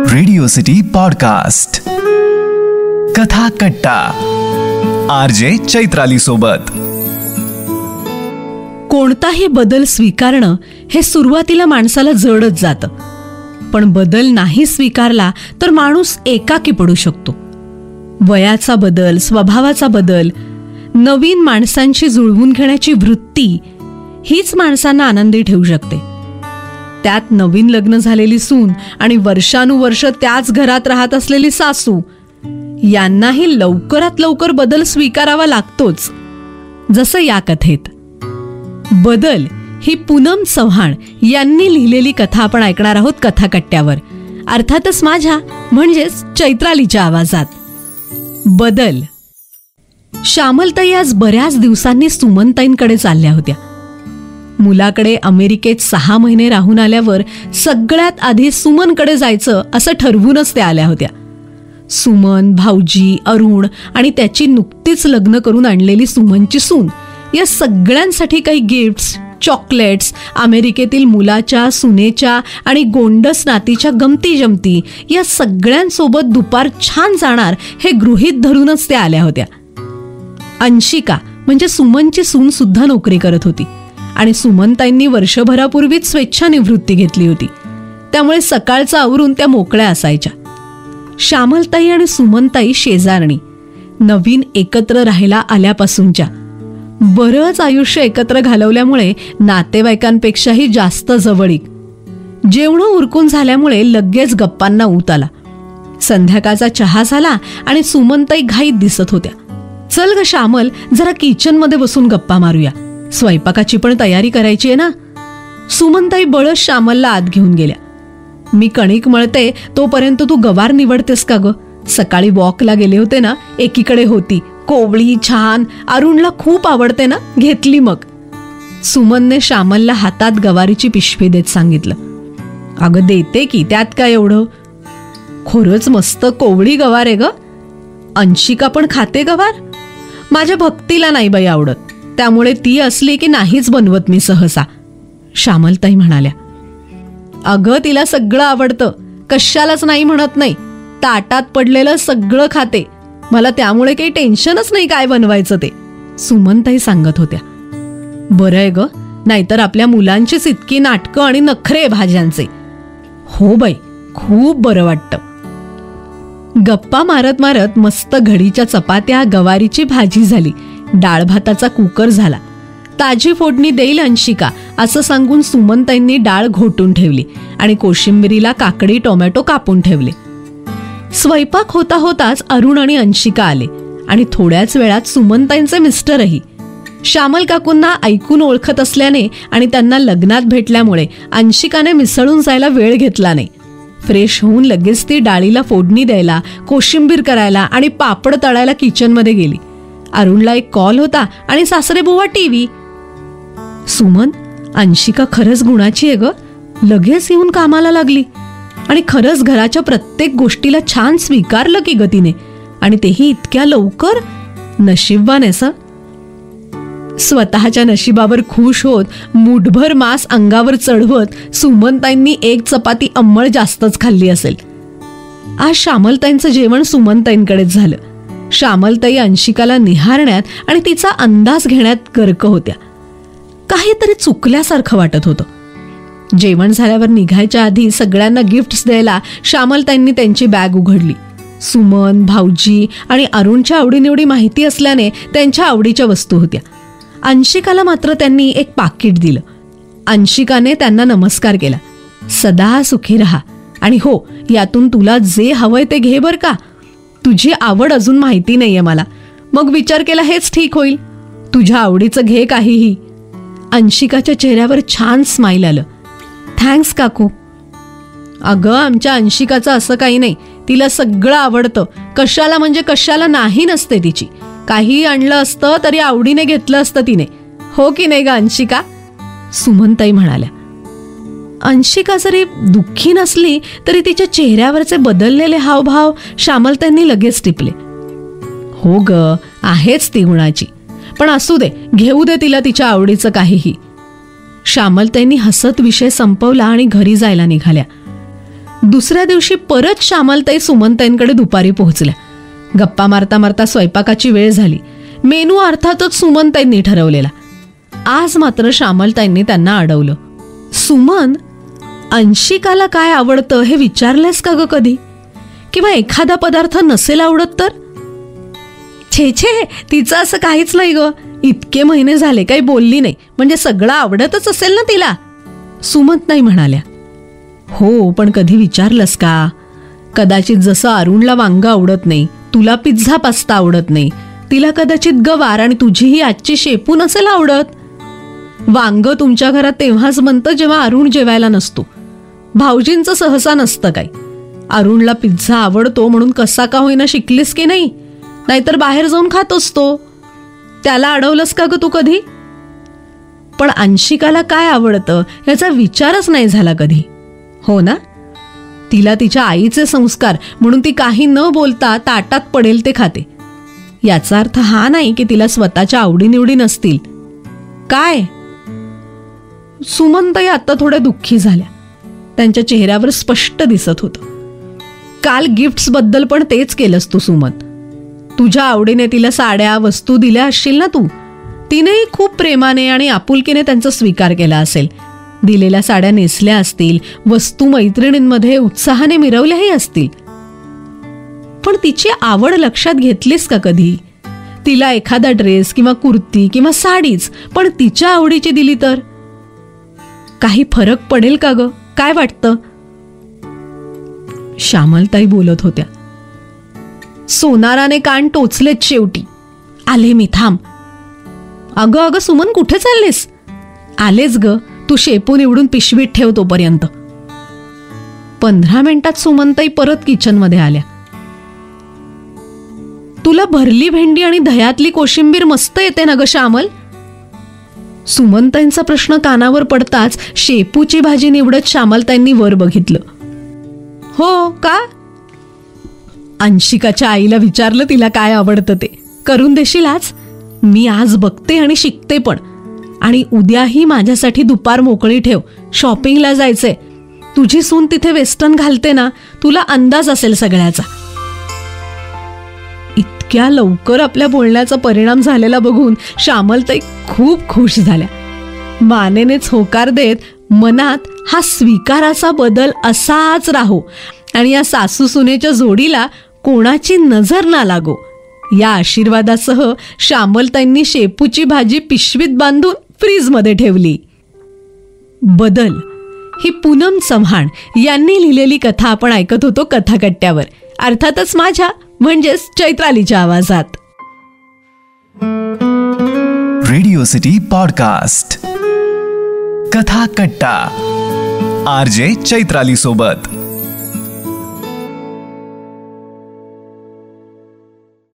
Radio city podcast कथा कट्टा RJ Chaitrali सोबत. कोणताही बदल स्वीकारणं हे सुरुवातीला माणसाला जडच जातं, पण बदल नाही स्वीकारला तर माणूस एकाकी पडू शकतो. वयाचा बदल, स्वभावाचा बदल, नवीन माणसांची जुळवून घेण्याची वृत्ती हीच माणसांना आनंदी ठेवू शकते. त्यात नवीन लग्न झालेली सून आणि वर्षानुवर्ष त्याच घरात राहत असलेली सासू यांनाही लवकरात लवकर बदल स्वीकारावा लागतोच. जसं या कथेत. बदल ही पूनम चव्हाण यांनी लिहिलेली कथा आपण ऐकणार आहोत कथाकट्ट्यावर, अर्थातच माझ्या म्हणजेच चैत्रालीच्या आवाजात. बदल. श्यामलताई आज बऱ्याच दिवसांनी सुमनताईंकडे चालल्या होत्या. मुलाकडे अमेरिकेत 6 महिने राहून आल्यावर सगळ्यात आधी सुमनकडे जायचं असं ठरवूनच त्या आल्या होत्या. सुमन, भाऊजी, अरुण आणि त्याची नुकतीच लग्न करून आणलेली सुमनची सून या सगळ्यांसाठी काही गिफ्ट्स, चॉकलेट्स, अमेरिकेतील मुलाच्या, सुनेच्या आणि गोंडस नातीच्या गमती जमती या सगळ्यांसोबत दुपार छान जाणार हे गृहीत धरूनच त्या आल्या होत्या. अंशिका म्हणजे सुमनची सून सुद्धा नोकरी करत होती आणि सुमनताईंनी वर्षभरापूर्वीच स्वेच्छानिवृत्ती घेतली होती, त्यामुळे सकाळचं आवरून त्या मोकळ्या असायच्या. श्यामलताई आणि सुमनताई शेजारणी, नवीन एकत्र राहायला आल्यापासूनच्या. बरंच आयुष्य एकत्र घालवल्यामुळे नातेवाईकांपेक्षाही जास्त जवळीक. जेवण उरकून झाल्यामुळे लगेच गप्पांना ऊत आला. संध्याकाळचा चहा झाला आणि सुमनताई घाईत दिसत होत्या. चल ग श्यामल, जरा किचनमध्ये बसून गप्पा मारूया, स्वयंपाकाची पण तयारी करायची आहे ना. सुमनताई बळच श्यामलला आत घेऊन गेल्या. मी कणिक मळते तोपर्यंत तू गवार निवडतेस का ग? सकाळी वॉकला गेले होते ना, एकीकडे होती कोवळी छान, अरुणला खूप आवडते ना, घेतली मग. सुमनने श्यामलला हातात गवारीची पिशवी देत सांगितलं. अगं देते की, त्यात काय एवढं. खरंच मस्त कोवळी गवार आहे ग. अंशिका पण खाते गवार? माझ्या भक्तीला नाही बाई आवडत, त्यामुळे ती असली की नाहीच बनवत मी सहसा, श्यामलताई म्हणाल्या. अगं तिला सगळं आवडतं, कशालाच नाही म्हणत नाही. ताटात पडलेलं सगळं खाते, मला त्यामुळे काही टेन्शनच नाही काय बनवायचं ते, सुमनताई सांगत होत्या. बरं आहे ग, नाहीतर आपल्या मुलांचीच इतकी नाटकं आणि नखरे भाज्यांचे. हो बाई, खूप बरं वाटतं. गप्पा मारत मारत मस्त घडीच्या चपात्या, गवारीची भाजी झाली, डाळ भाताचा कुकर झाला. ताजी फोडणी देईल अंशिका असं सांगून सुमनताईंनी डाळ घोटून ठेवली आणि कोशिंबिरीला काकडी, टोमॅटो कापून ठेवले. स्वयंपाक होता होताच अरुण आणि अंशिका आले आणि थोड्याच वेळात सुमनताईंचे मिस्टरही. श्यामल काकूंना ऐकून ओळखत असल्याने आणि त्यांना लग्नात भेटल्यामुळे अंशिकाने मिसळून जायला वेळ घेतला नाही. फ्रेश होऊन लगेच ती डाळीला फोडणी द्यायला, कोशिंबीर करायला आणि पापड तळायला किचनमध्ये गेली. अरुणला एक कॉल होता आणि सासरेबुवा टीव्ही. सुमन, अंशिका खरंच गुणाची आहे ग, लगेच येऊन कामाला लागली आणि खरंच घराच्या प्रत्येक गोष्टीला छान स्वीकारलं की ग तिने, आणि तेही इतक्या लवकर. नशीबवान आहेस. स्वतःच्या नशिबावर खुश होत मुठभर मांस अंगावर चढवत सुमनताईंनी एक चपाती अंमळ जास्तच खाल्ली असेल. आज श्यामलताईंचं जेवण सुमनताईंकडेच झालं. श्यामलताई अंशिकाला निहारण्यात आणि तिचा अंदाज घेण्यात गर्क होत्या. काहीतरी चुकल्यासारखं वाटत होतं. जेवण झाल्यावर निघायच्या आधी सगळ्यांना गिफ्ट्स द्यायला श्यामलताईंनी त्यांची बॅग उघडली. सुमन, भाऊजी आणि अरुणच्या आवडीनिवडी माहिती असल्याने त्यांच्या आवडीच्या वस्तू होत्या. अंशिकाला मात्र त्यांनी एक पाकिट दिलं. अंशिकाने त्यांना नमस्कार केला. सदा सुखी राहा आणि हो, यातून तुला जे हवंय ते घे बर का. तुझी आवड अजून माहिती नाहीये मला, मग विचार केला हेच ठीक होईल. तुझ्या आवडीचं घे काहीही. अंशिकाच्या चेहऱ्यावर छान स्माईल आलं. थँक्स काकू. अगं आमच्या अंशिकाचं असं काही नाही, तिला सगळं आवडतं. कशाला म्हणजे कशाला नाही नसते तिची. काही आणलं असतं तरी आवडीने घेतलं असतं तिने, हो की नाही ग अंशिका, सुमनताई म्हणाल्या. अंशिका जरी दुःखी नसली तरी तिच्या चेहऱ्यावरचे बदललेले हावभाव श्यामलताईंनी लगेच टिपले. हो ग, आहेच ती गुणाची, पण असू दे, घेऊ दे तिला तिच्या आवडीचं काहीही. श्यामलताईंनी हसत विषय संपवला आणि घरी जायला निघाल्या. दुसऱ्या दिवशी परत श्यामलताई सुमनताईंकडे दुपारी पोहोचल्या. गप्पा मारता मारता स्वयंपाकाची वेळ झाली. मेनू अर्थातच सुमनताईंनी ठरवलेला. आज मात्र श्यामलताईंनी त्यांना अडवलं. सुमन, अंशिकाला काय आवडतं हे विचारलंस का ग कधी? किंवा एखादा पदार्थ नसेल आवडत तर? छे छे, तिचं असं काहीच नाही ग. इतके महिने झाले काही बोलली नाही, म्हणजे सगळं आवडतच असेल ना तिला, सुमनताई म्हणाल्या. हो, पण कधी विचारलंस का? कदाचित जसं अरुणला वांग आवडत नाही, तुला पिझ्झा पास्ता आवडत नाही, तिला कदाचित गवार आणि तुझी ही आजची शेपू नसेल आवडत. वांग तुमच्या घरात तेव्हाच बनतं जेव्हा अरुण जेवायला नसतो. भाऊजींचं सहसा नसतं काही. अरुणला पिझ्झा आवडतो म्हणून कसा का होईना शिकलीस की नाही? नाहीतर बाहेर जाऊन खात असतो. त्याला अडवलंस का ग तू कधी? पण अंशिकाला काय आवडतं याचा विचारच नाही झाला कधी, हो ना? तिला तिच्या आईचे संस्कार म्हणून ती काही न बोलता ताटात पडेल ते खाते. याचा अर्थ हा नाही की तिला स्वतःच्या आवडीनिवडी नसतील. काय? सुमनताई आता थोड्या दुःखी झाल्या. त्यांच्या चेहऱ्यावर स्पष्ट दिसत होतं. काल गिफ्ट्स बद्दल पण तेच केलंस तू सुमन. तुझ्या आवडीने तिला साड्या वस्तू दिल्या असशील ना तू. तिनेही खूप प्रेमाने आणि आपुलकीने त्यांचा स्वीकार केला असेल. दिलेल्या साड्या नेसल्या असतील, वस्तू मैत्रिणींमध्ये उत्साहाने मिरवल्याही असतील. पण तिची आवड लक्षात घेतलीस का कधी? तिला एखादा ड्रेस किंवा कुर्ती किंवा साडीच पण तिच्या आवडीची दिली तर काही फरक पडेल का ग? काय वाटतं? श्यामलताई बोलत होत्या. सोनाराने कान टोचलेच शेवटी. आले मी, थांब. अगं अगं सुमन, कुठे चाललीस? आलेच ग, तू शेपू निवडून पिशवीत ठेव तोपर्यंत. 15 मिनिटात सुमनताई परत किचनमध्ये आल्या. तुला भरली भेंडी आणि दह्यातली कोशिंबीर मस्त येते ना ग श्यामल? सुमनताईंचा प्रश्न कानावर पडताच शेपूची भाजी निवडत श्यामलताईंनी वर बघितलं. हो का? अंशिकाच्या आईला विचारलं तिला काय आवडतं ते. करून देशील आज? मी आज बघते आणि शिकते पण. आणि उद्याही माझ्यासाठी दुपार मोकळी ठेव. शॉपिंगला जायचंय. तुझी सून तिथे वेस्टर्न घालते ना, तुला अंदाज असेल सगळ्याचा. इतक्या लवकर आपल्या बोलण्याचा परिणाम झालेला बघून श्यामलताई खूप खुश झाल्या. मानेनेच होकार देत मनात हा स्वीकाराचा बदल असाच राहो आणि या सासू सुनेच्या जोडीला कोणाची नजर ना लागो, या आशीर्वादासह श्यामलताईंनी शेपूची भाजी पिशवीत बांधून फ्रीजमध्ये ठेवली. बदल ही पूनम चव्हाण यांनी लिहिलेली कथा आपण ऐकत होतो कथाकट्ट्यावर, अर्थातच माझ्या म्हणजेच चैत्रालीच्या आवाजात. रेडिओ सिटी पॉडकास्ट कथा कट्टा, आरजे चैत्राली सोबत.